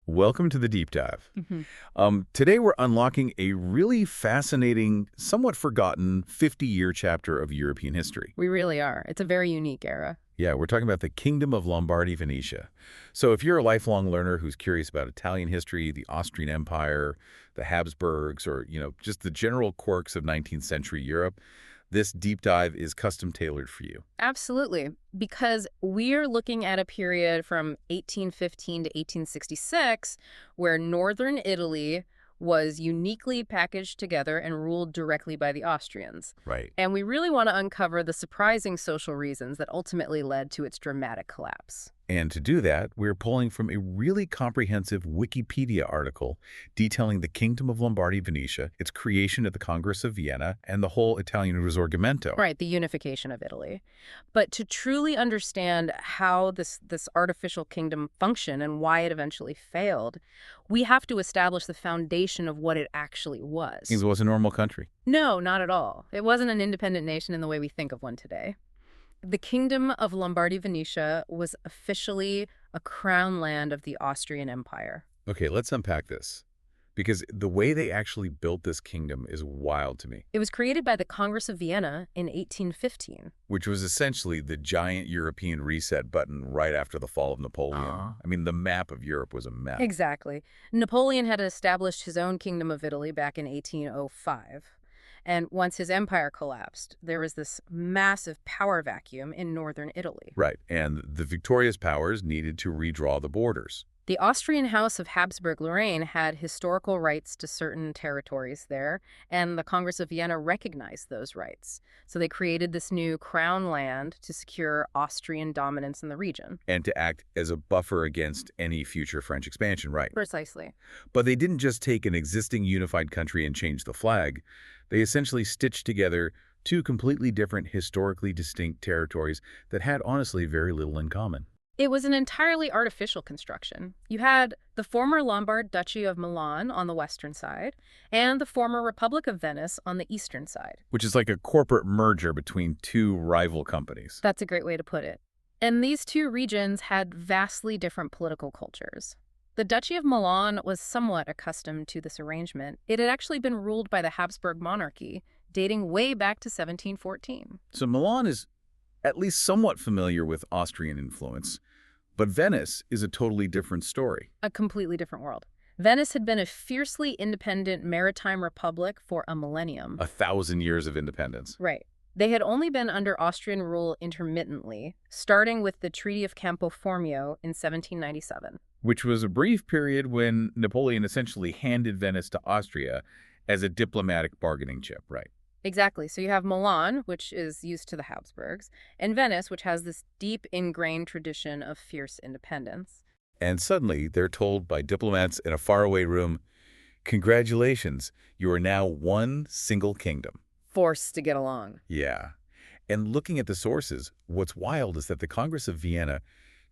Welcome to the deep dive. Mhm. Today we're unlocking a really fascinating, somewhat forgotten 50-year chapter of European history. We really are. It's a very unique era. Yeah, we're talking about the Kingdom of Lombardy-Venetia. So if you're a lifelong learner who's curious about Italian history, the Austrian Empire, the Habsburgs, or, just the general quirks of 19th century Europe, this deep dive is custom tailored for you. Absolutely. Because we're looking at a period from 1815 to 1866 where northern Italy was uniquely packaged together and ruled directly by the Austrians. Right. And we really want to uncover the surprising social reasons that ultimately led to its dramatic collapse. And to do that, we're pulling from a really comprehensive Wikipedia article detailing the Kingdom of Lombardy-Venetia, its creation at the Congress of Vienna, and the whole Italian Risorgimento. Right, the unification of Italy. But to truly understand how this artificial kingdom functioned and why it eventually failed, we have to establish the foundation of what it actually was. It was a normal country. No, not at all. It wasn't an independent nation in the way we think of one today. The Kingdom of Lombardy-Venetia was officially a crown land of the Austrian Empire. Okay, let's unpack this. Because the way they actually built this kingdom is wild to me. It was created by the Congress of Vienna in 1815. Which was essentially the giant European reset button right after the fall of Napoleon. I mean, the map of Europe was a mess. Exactly. Napoleon had established his own Kingdom of Italy back in 1805. And once his empire collapsed, there was this massive power vacuum in northern Italy. Right, and the victorious powers needed to redraw the borders. The Austrian House of Habsburg-Lorraine had historical rights to certain territories there, and the Congress of Vienna recognized those rights. So they created this new crown land to secure Austrian dominance in the region. And to act as a buffer against any future French expansion, right? Precisely. But they didn't just take an existing unified country and change the flag. They essentially stitched together two completely different, historically distinct territories that had honestly very little in common. It was an entirely artificial construction. You had the former Lombard Duchy of Milan on the western side and the former Republic of Venice on the eastern side. Which is like a corporate merger between two rival companies. That's a great way to put it. And these two regions had vastly different political cultures. The Duchy of Milan was somewhat accustomed to this arrangement. It had actually been ruled by the Habsburg monarchy, dating way back to 1714. So Milan is at least somewhat familiar with Austrian influence. But Venice is a totally different story. A completely different world. Venice had been a fiercely independent maritime republic for a millennium. 1,000 years of independence. Right. They had only been under Austrian rule intermittently, starting with the Treaty of Campo Formio in 1797. Which was a brief period when Napoleon essentially handed Venice to Austria as a diplomatic bargaining chip, right? Exactly. So you have Milan, which is used to the Habsburgs, and Venice, which has this deep ingrained tradition of fierce independence. And suddenly they're told by diplomats in a faraway room, congratulations, you are now one single kingdom. Forced to get along. Yeah. And looking at the sources, what's wild is that the Congress of Vienna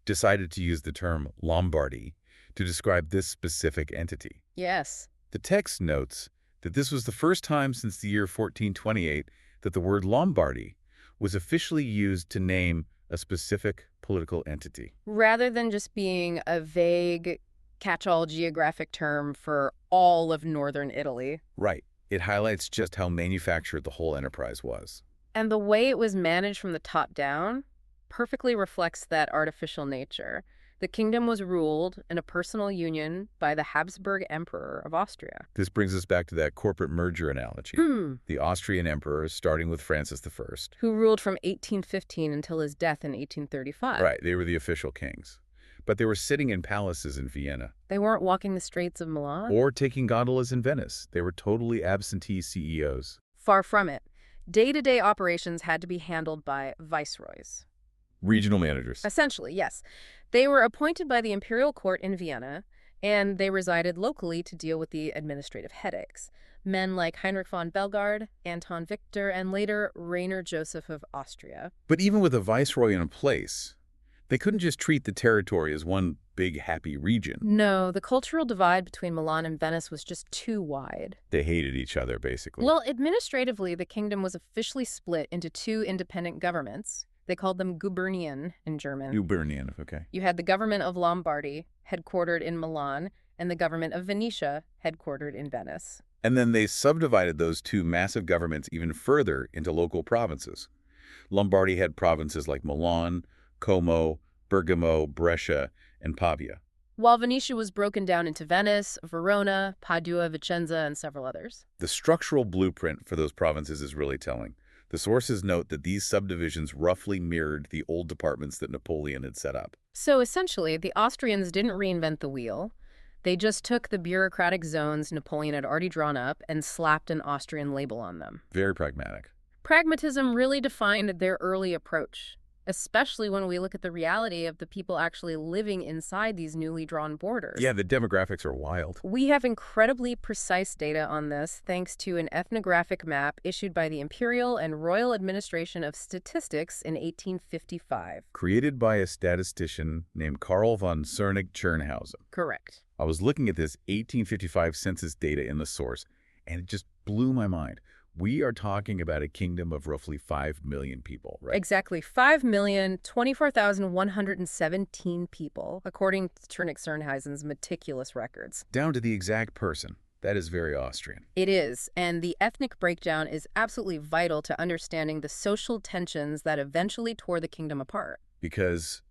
decided to use the term Lombardy to describe this specific entity. Yes. The text notes that this was the first time since the year 1428 that the word Lombardy was officially used to name a specific political entity. Rather than just being a vague catch-all geographic term for all of northern Italy. Right. It highlights just how manufactured the whole enterprise was. And the way it was managed from the top down perfectly reflects that artificial nature. The kingdom was ruled in a personal union by the Habsburg Emperor of Austria. This brings us back to that corporate merger analogy. The Austrian emperor, starting with Francis I. Who ruled from 1815 until his death in 1835. Right, they were the official kings. But they were sitting in palaces in Vienna. They weren't walking the streets of Milan. Or taking gondolas in Venice. They were totally absentee CEOs. Far from it. Day-to-day operations had to be handled by viceroys. Regional managers. Essentially, yes. They were appointed by the imperial court in Vienna, and they resided locally to deal with the administrative headaches. Men like Heinrich von Bellegarde, Anton Victor, and later Rainer Joseph of Austria. But even with a viceroy in place, they couldn't just treat the territory as one big happy region. No, the cultural divide between Milan and Venice was just too wide. They hated each other, basically. Well, administratively, the kingdom was officially split into two independent governments. They called them Gubernien in German. Gubernien, okay. You had the government of Lombardy, headquartered in Milan, and the government of Venetia, headquartered in Venice. And then they subdivided those two massive governments even further into local provinces. Lombardy had provinces like Milan, Como, Bergamo, Brescia, and Pavia. While Venetia was broken down into Venice, Verona, Padua, Vicenza, and several others. The structural blueprint for those provinces is really telling. The sources note that these subdivisions roughly mirrored the old departments that Napoleon had set up. So essentially, the Austrians didn't reinvent the wheel. They just took the bureaucratic zones Napoleon had already drawn up and slapped an Austrian label on them. Very pragmatic. Pragmatism really defined their early approach, especially when we look at the reality of the people actually living inside these newly drawn borders. Yeah, the demographics are wild. We have incredibly precise data on this thanks to an ethnographic map issued by the Imperial and Royal Administration of Statistics in 1855. Created by a statistician named Karl von Zernig-Tschirnhausen. Correct. I was looking at this 1855 census data in the source, and it just blew my mind. We are talking about a kingdom of roughly 5 million people, right? Exactly. 5,024,117 people, according to Tschirnig-Tschirnhausen's meticulous records. Down to the exact person. That is very Austrian. It is, and the ethnic breakdown is absolutely vital to understanding the social tensions that eventually tore the kingdom apart. Because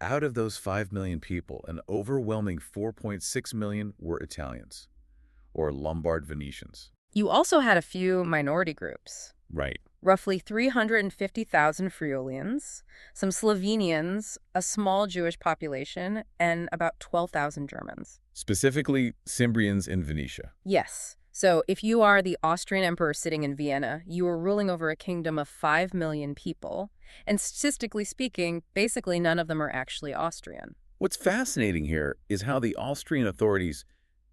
out of those 5 million people, an overwhelming 4.6 million were Italians, or Lombard Venetians. You also had a few minority groups. Right. Roughly 350,000 Friulians, some Slovenians, a small Jewish population, and about 12,000 Germans. Specifically, Cimbrians in Venetia. Yes. So if you are the Austrian emperor sitting in Vienna, you are ruling over a kingdom of 5 million people. And statistically speaking, basically none of them are actually Austrian. What's fascinating here is how the Austrian authorities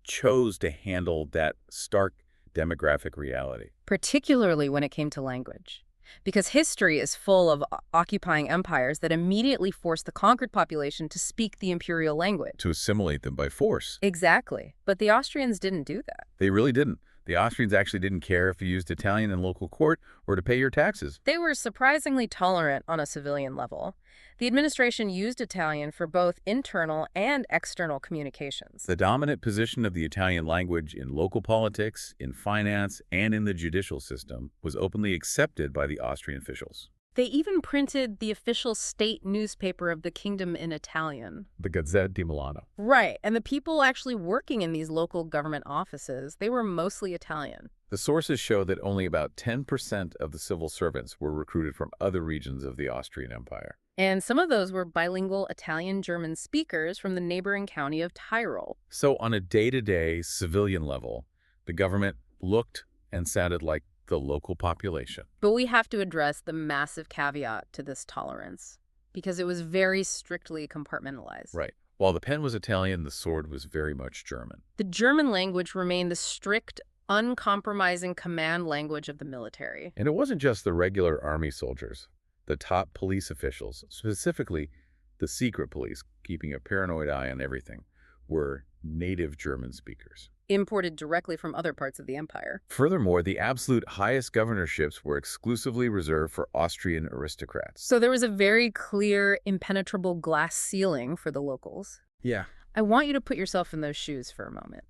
chose to handle that stark demographic reality. Particularly when it came to language. Because history is full of occupying empires that immediately forced the conquered population to speak the imperial language. To assimilate them by force. Exactly. But the Austrians didn't do that. They really didn't. The Austrians actually didn't care if you used Italian in local court or to pay your taxes. They were surprisingly tolerant on a civilian level. The administration used Italian for both internal and external communications. The dominant position of the Italian language in local politics, in finance, and in the judicial system was openly accepted by the Austrian officials. They even printed the official state newspaper of the kingdom in Italian. The Gazzetta di Milano. Right, and the people actually working in these local government offices, they were mostly Italian. The sources show that only about 10% of the civil servants were recruited from other regions of the Austrian Empire. And some of those were bilingual Italian-German speakers from the neighboring county of Tyrol. So on a day-to-day civilian level, the government looked and sounded like the local population. But we have to address the massive caveat to this tolerance, because it was very strictly compartmentalized. Right. While the pen was Italian, the sword was very much German. The German language remained the strict, uncompromising command language of the military. And it wasn't just the regular army soldiers. The top police officials, specifically the secret police, keeping a paranoid eye on everything, were native German speakers. Imported directly from other parts of the empire. Furthermore, the absolute highest governorships were exclusively reserved for Austrian aristocrats. So there was a very clear, impenetrable glass ceiling for the locals. Yeah. I want you to put yourself in those shoes for a moment.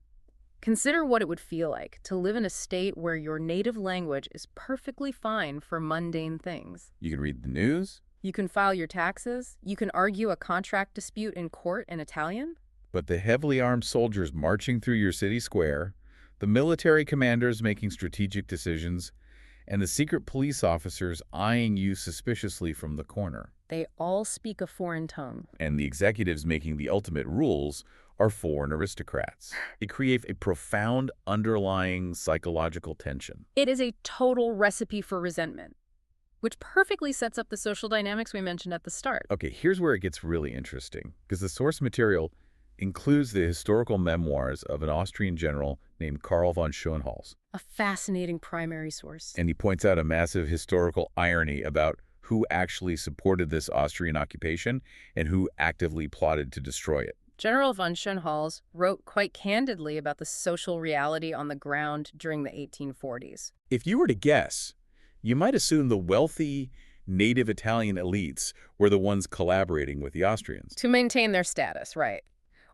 Consider what it would feel like to live in a state where your native language is perfectly fine for mundane things. You can read the news. You can file your taxes. You can argue a contract dispute in court in Italian. But the heavily armed soldiers marching through your city square, the military commanders making strategic decisions, and the secret police officers eyeing you suspiciously from the corner. They all speak a foreign tongue. And the executives making the ultimate rules are foreign aristocrats. It creates a profound underlying psychological tension. It is a total recipe for resentment, which perfectly sets up the social dynamics we mentioned at the start. Okay, here's where it gets really interesting, because the source material includes the historical memoirs of an Austrian general named Karl von Schoenhals. A fascinating primary source. And he points out a massive historical irony about who actually supported this Austrian occupation and who actively plotted to destroy it. General von Schoenhals wrote quite candidly about the social reality on the ground during the 1840s. If you were to guess, you might assume the wealthy native Italian elites were the ones collaborating with the Austrians. To maintain their status, right.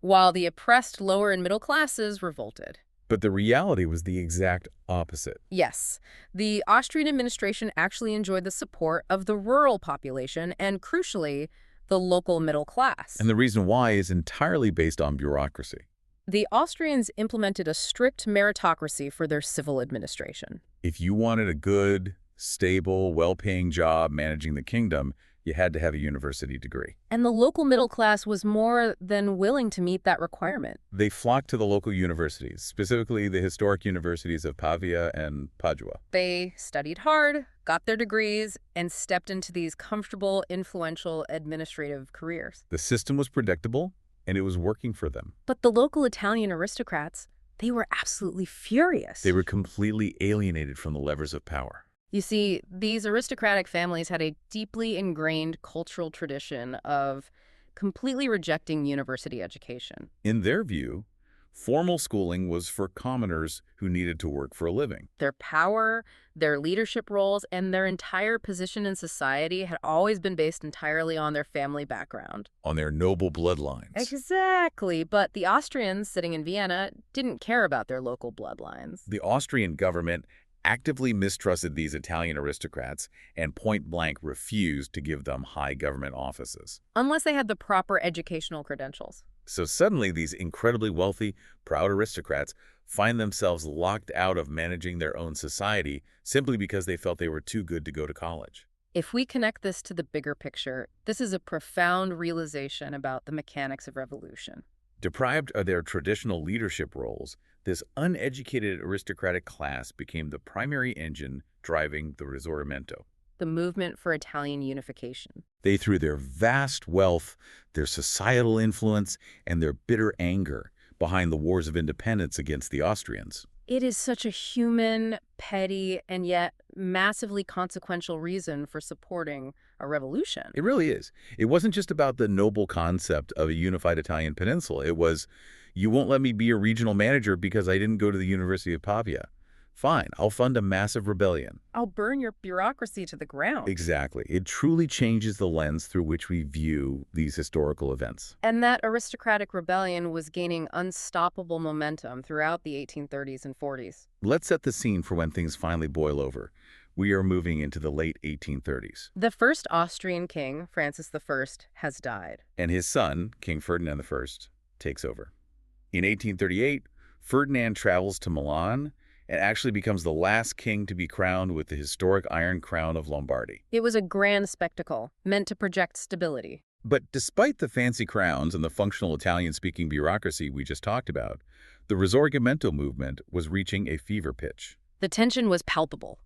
while the oppressed lower and middle classes revolted. But the reality was the exact opposite. Yes, the Austrian administration actually enjoyed the support of the rural population and, crucially, the local middle class. And the reason why is entirely based on bureaucracy. The Austrians implemented a strict meritocracy for their civil administration. If you wanted a good, stable, well-paying job managing the kingdom, you had to have a university degree. And the local middle class was more than willing to meet that requirement. They flocked to the local universities, specifically the historic universities of Pavia and Padua. They studied hard, got their degrees, and stepped into these comfortable, influential administrative careers. The system was predictable, and it was working for them. But the local Italian aristocrats, they were absolutely furious. They were completely alienated from the levers of power. You see, these aristocratic families had a deeply ingrained cultural tradition of completely rejecting university education. In their view, formal schooling was for commoners who needed to work for a living. Their power, their leadership roles, and their entire position in society had always been based entirely on their family background. On their noble bloodlines. Exactly, but the Austrians sitting in Vienna didn't care about their local bloodlines. The Austrian government actively mistrusted these Italian aristocrats and point-blank refused to give them high government offices. Unless they had the proper educational credentials. So suddenly these incredibly wealthy, proud aristocrats find themselves locked out of managing their own society simply because they felt they were too good to go to college. If we connect this to the bigger picture, this is a profound realization about the mechanics of revolution. Deprived of their traditional leadership roles, this uneducated aristocratic class became the primary engine driving the Risorgimento, the movement for Italian unification. They threw their vast wealth, their societal influence, and their bitter anger behind the wars of independence against the Austrians. It is such a human, petty, and yet massively consequential reason for supporting a revolution. It really is. It wasn't just about the noble concept of a unified Italian peninsula. It was, you won't let me be a regional manager because I didn't go to the University of Pavia. Fine, I'll fund a massive rebellion. I'll burn your bureaucracy to the ground. Exactly. It truly changes the lens through which we view these historical events. And that aristocratic rebellion was gaining unstoppable momentum throughout the 1830s and 40s. Let's set the scene for when things finally boil over. We are moving into the late 1830s. The first Austrian king, Francis I, has died. And his son, King Ferdinand I, takes over. In 1838, Ferdinand travels to Milan and actually becomes the last king to be crowned with the historic Iron Crown of Lombardy. It was a grand spectacle, meant to project stability. But despite the fancy crowns and the functional Italian-speaking bureaucracy we just talked about, the Risorgimento movement was reaching a fever pitch. The tension was palpable,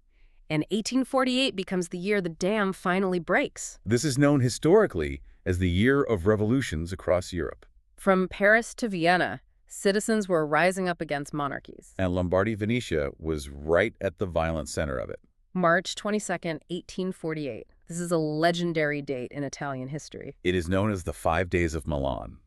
and 1848 becomes the year the dam finally breaks. This is known historically as the Year of Revolutions across Europe. From Paris to Vienna, citizens were rising up against monarchies. And Lombardy-Venetia was right at the violent center of it. March 22nd, 1848. This is a legendary date in Italian history. It is known as the 5 Days of Milan.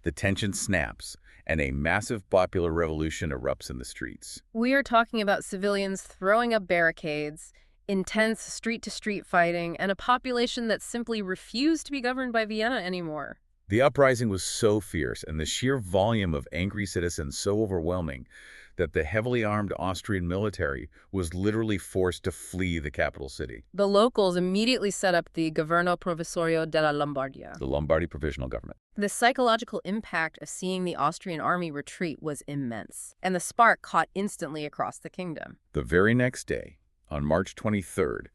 The tension snaps, and a massive popular revolution erupts in the streets. We are talking about civilians throwing up barricades, intense street-to-street fighting, and a population that simply refused to be governed by Vienna anymore. The uprising was so fierce and the sheer volume of angry citizens so overwhelming that the heavily armed Austrian military was literally forced to flee the capital city. The locals immediately set up the Governo Provvisorio della Lombardia, The Lombardy Provisional Government. The psychological impact of seeing the Austrian army retreat was immense, and the spark caught instantly across the kingdom. The very next day, on March 23rd,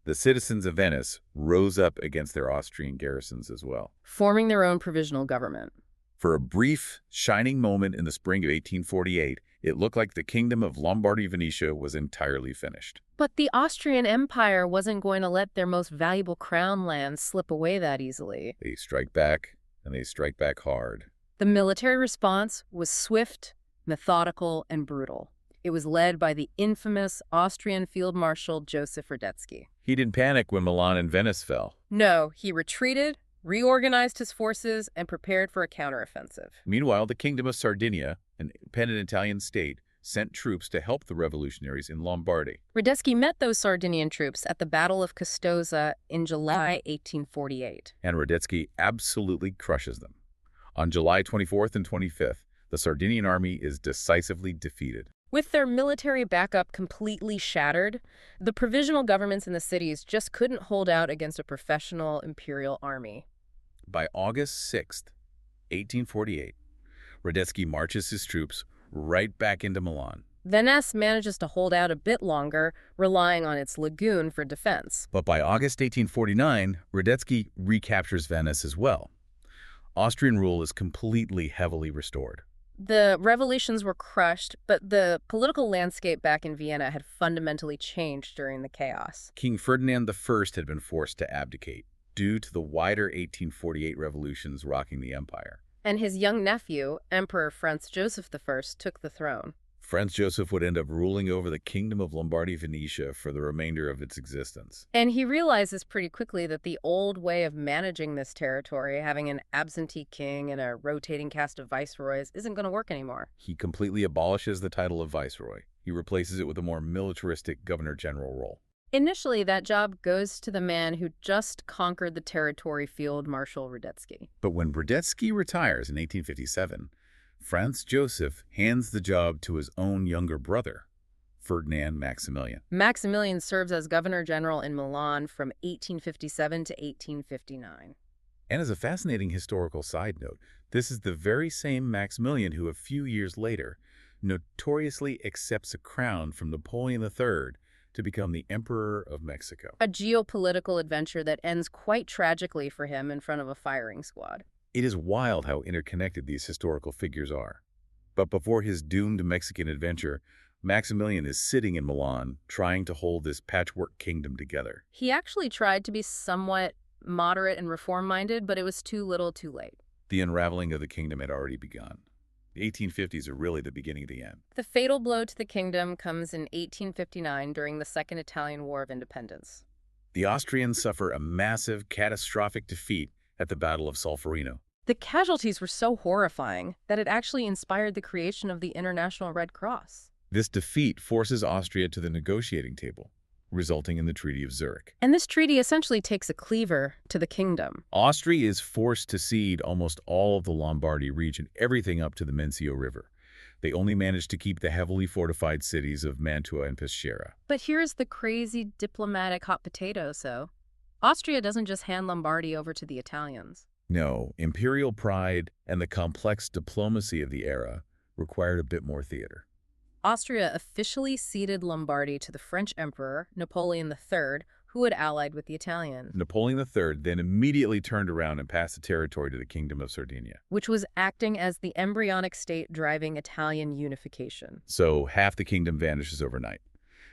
the citizens of Venice rose up against their Austrian garrisons as well, forming their own provisional government. For a brief, shining moment in the spring of 1848, it looked like the Kingdom of Lombardy-Venetia was entirely finished. But the Austrian Empire wasn't going to let their most valuable crown lands slip away that easily. They strike back, and they strike back hard. The military response was swift, methodical, and brutal. It was led by the infamous Austrian Field Marshal Joseph Radetzky. He didn't panic when Milan and Venice fell. No, he retreated, reorganized his forces, and prepared for a counteroffensive. Meanwhile, the Kingdom of Sardinia, an independent Italian state, sent troops to help the revolutionaries in Lombardy. Radetzky met those Sardinian troops at the Battle of Custoza in July 1848. And Radetzky absolutely crushes them. On July 24th and 25th, the Sardinian army is decisively defeated. With their military backup completely shattered, the provisional governments in the cities just couldn't hold out against a professional imperial army. By August 6th, 1848, Radetzky marches his troops right back into Milan. Venice manages to hold out a bit longer, relying on its lagoon for defense. But by August 1849, Radetzky recaptures Venice as well. Austrian rule is completely heavily restored. The revolutions were crushed, but the political landscape back in Vienna had fundamentally changed during the chaos. King Ferdinand I had been forced to abdicate due to the wider 1848 revolutions rocking the empire. And his young nephew, Emperor Franz Joseph I, took the throne. Franz Joseph would end up ruling over the Kingdom of Lombardy-Venetia for the remainder of its existence. And he realizes pretty quickly that the old way of managing this territory, having an absentee king and a rotating cast of viceroys, isn't going to work anymore. He completely abolishes the title of viceroy. He replaces it with a more militaristic governor-general role. Initially, that job goes to the man who just conquered the territory, Field Marshal Radetzky. But when Radetzky retires in 1857, Franz Joseph hands the job to his own younger brother, Ferdinand Maximilian. Maximilian serves as governor-general in Milan from 1857 to 1859. And as a fascinating historical side note, this is the very same Maximilian who a few years later notoriously accepts a crown from Napoleon III to become the Emperor of Mexico. A geopolitical adventure that ends quite tragically for him in front of a firing squad. It is wild how interconnected these historical figures are. But before his doomed Mexican adventure, Maximilian is sitting in Milan trying to hold this patchwork kingdom together. He actually tried to be somewhat moderate and reform-minded, but it was too little too late. The unraveling of the kingdom had already begun. The 1850s are really the beginning of the end. The fatal blow to the kingdom comes in 1859 during the Second Italian War of Independence. The Austrians suffer a massive, catastrophic defeat at the Battle of Solferino. The casualties were so horrifying that it actually inspired the creation of the International Red Cross. This defeat forces Austria to the negotiating table, resulting in the Treaty of Zurich. And this treaty essentially takes a cleaver to the kingdom. Austria is forced to cede almost all of the Lombardy region, everything up to the Mincio River. They only managed to keep the heavily fortified cities of Mantua and Peschiera. But here's the crazy diplomatic hot potato, so Austria doesn't just hand Lombardy over to the Italians. No, imperial pride and the complex diplomacy of the era required a bit more theater. Austria officially ceded Lombardy to the French Emperor, Napoleon III, who had allied with the Italians. Napoleon III then immediately turned around and passed the territory to the Kingdom of Sardinia. Which was acting as the embryonic state driving Italian unification. So half the kingdom vanishes overnight.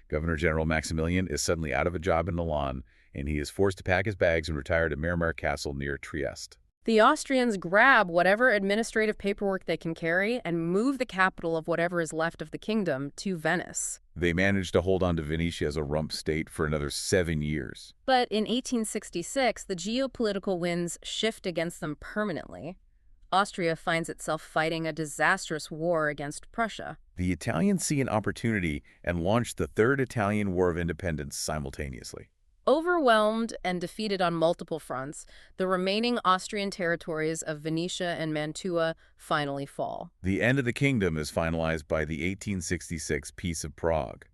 Governor-General Maximilian is suddenly out of a job in Milan, and he is forced to pack his bags and retire to Miramar Castle near Trieste. The Austrians grab whatever administrative paperwork they can carry and move the capital of whatever is left of the kingdom to Venice. They managed to hold on to Venetia as a rump state for another 7 years. But in 1866, the geopolitical winds shift against them permanently. Austria finds itself fighting a disastrous war against Prussia. The Italians see an opportunity and launch the Third Italian War of Independence simultaneously. Overwhelmed and defeated on multiple fronts, the remaining Austrian territories of Venetia and Mantua finally fall. The end of the kingdom is finalized by the 1866 Peace of Prague.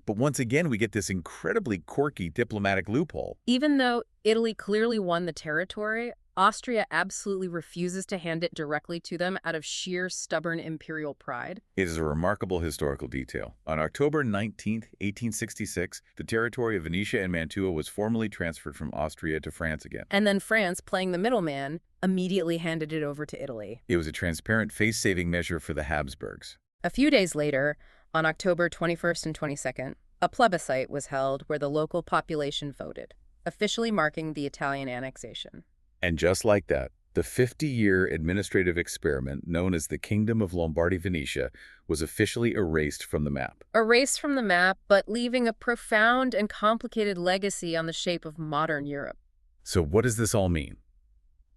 But once again, we get this incredibly quirky diplomatic loophole. Even though Italy clearly won the territory, Austria absolutely refuses to hand it directly to them out of sheer stubborn imperial pride. It is a remarkable historical detail. On October 19, 1866, the territory of Venetia and Mantua was formally transferred from Austria to France again. And then France, playing the middleman, immediately handed it over to Italy. It was a transparent face-saving measure for the Habsburgs. A few days later, on October 21st and 22nd, a plebiscite was held where the local population voted, officially marking the Italian annexation. And just like that, the 50-year administrative experiment known as the Kingdom of Lombardy-Venetia was officially erased from the map. Erased from the map, but leaving a profound and complicated legacy on the shape of modern Europe. So what does this all mean?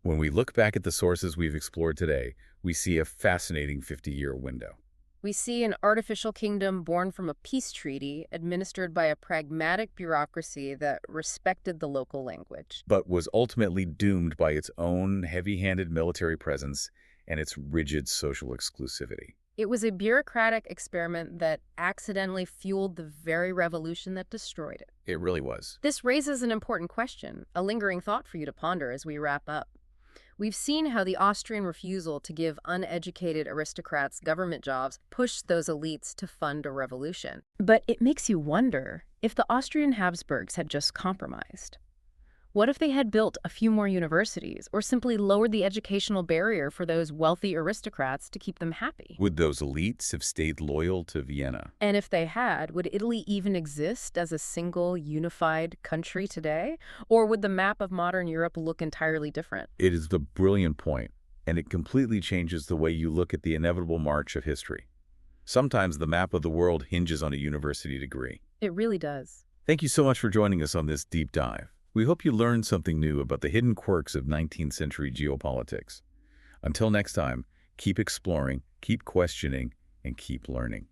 When we look back at the sources we've explored today, we see a fascinating 50-year window. We see an artificial kingdom born from a peace treaty administered by a pragmatic bureaucracy that respected the local language, but was ultimately doomed by its own heavy-handed military presence and its rigid social exclusivity. It was a bureaucratic experiment that accidentally fueled the very revolution that destroyed it. It really was. This raises an important question, a lingering thought for you to ponder as we wrap up. We've seen how the Austrian refusal to give uneducated aristocrats government jobs pushed those elites to fund a revolution. But it makes you wonder if the Austrian Habsburgs had just compromised. What if they had built a few more universities or simply lowered the educational barrier for those wealthy aristocrats to keep them happy? Would those elites have stayed loyal to Vienna? And if they had, would Italy even exist as a single, unified country today? Or would the map of modern Europe look entirely different? It is the brilliant point, and it completely changes the way you look at the inevitable march of history. Sometimes the map of the world hinges on a university degree. It really does. Thank you so much for joining us on this deep dive. We hope you learned something new about the hidden quirks of 19th century geopolitics. Until next time, keep exploring, keep questioning, and keep learning.